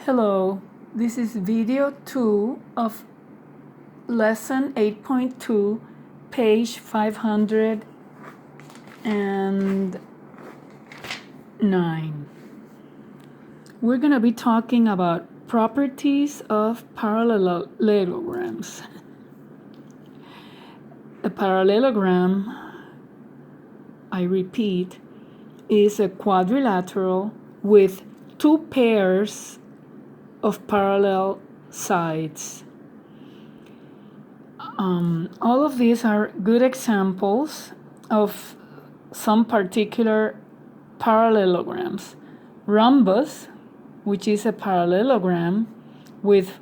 Hello, this is video 2 of lesson 8.2, page 509. We're going to be talking about properties of parallelograms. A parallelogram, I repeat, is a quadrilateral with two pairs of parallel sides. All of these are good examples of some particular parallelograms. Rhombus, which is a parallelogram with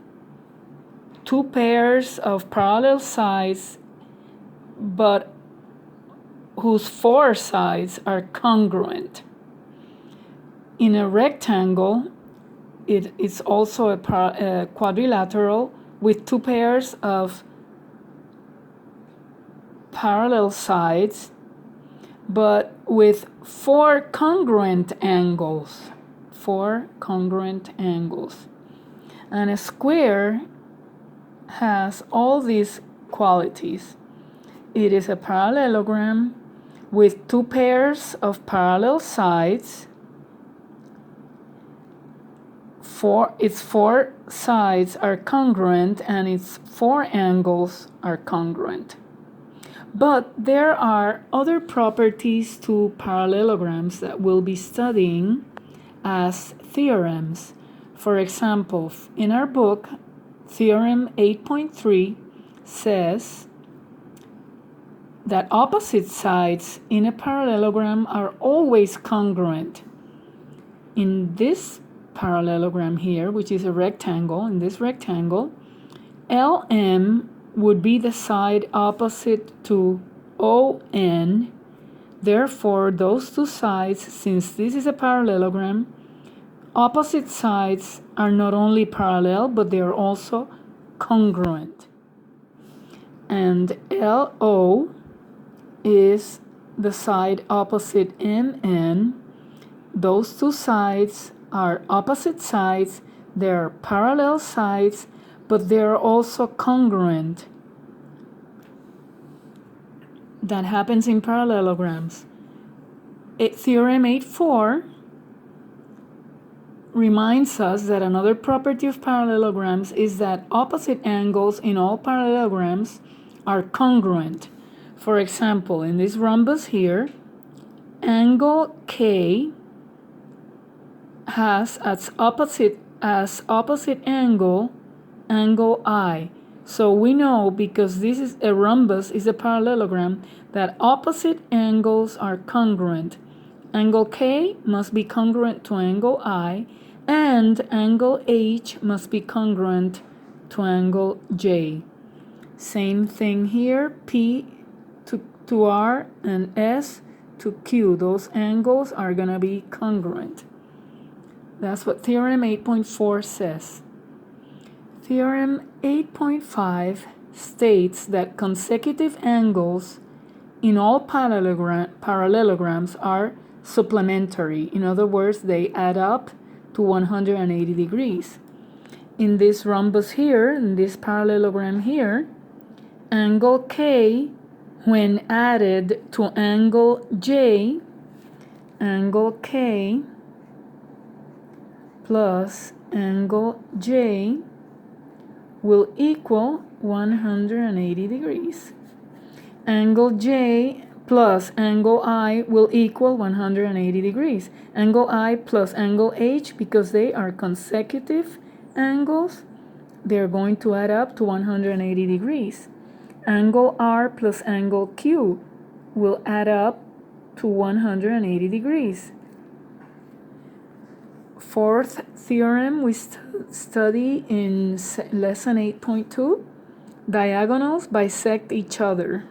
two pairs of parallel sides, but whose four sides are congruent. In a rectangle, it is also a quadrilateral with two pairs of parallel sides, but with four congruent angles. And a square has all these qualities. It is a parallelogram with two pairs of parallel sides. Its four sides are congruent and its four angles are congruent. But there are other properties to parallelograms that we'll be studying as theorems. For example, in our book, Theorem 8.3 says that opposite sides in a parallelogram are always congruent. In this parallelogram here, which is a rectangle, in this rectangle, LM would be the side opposite to ON. Therefore, those two sides, since this is a parallelogram, opposite sides are not only parallel, but they are also congruent. And LO is the side opposite MN. Those two sides are opposite sides, they're parallel sides, but they're also congruent. That happens in parallelograms. Theorem 8.4 reminds us that another property of parallelograms is that opposite angles in all parallelograms are congruent. For example, in this rhombus here, angle K has as opposite angle I. So we know, because this is a rhombus, is a parallelogram, that opposite angles are congruent. Angle K must be congruent to angle I, and angle H must be congruent to angle J. Same thing here, P to R and S to Q. Those angles are going to be congruent. That's what Theorem 8.4 says. Theorem 8.5 states that consecutive angles in all parallelograms are supplementary. In other words, they add up to 180 degrees. In this rhombus here, in this parallelogram here, angle K, when added to angle J, angle K plus angle J will equal 180 degrees. Angle J plus angle I will equal 180 degrees. Angle I plus angle H, because they are consecutive angles, they're going to add up to 180 degrees. Angle R plus angle Q will add up to 180 degrees. Fourth theorem we study in lesson 8.2, diagonals bisect each other.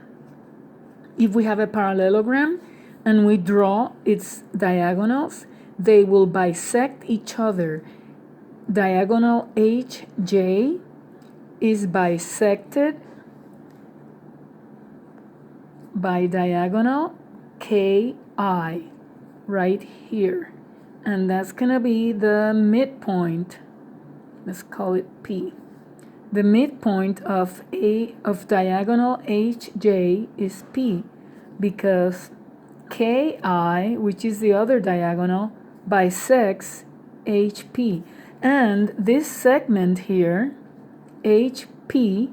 If we have a parallelogram and we draw its diagonals, they will bisect each other. Diagonal HJ is bisected by diagonal KI right here. And that's going to be the midpoint Let's call it P. The midpoint of diagonal HJ is P because KI, which is the other diagonal, bisects HP. And this segment here, HP,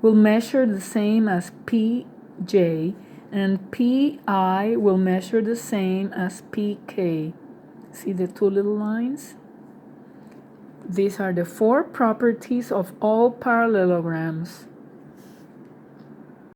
will measure the same as PJ, and PI will measure the same as PK. See the two little lines? These are the four properties of all parallelograms.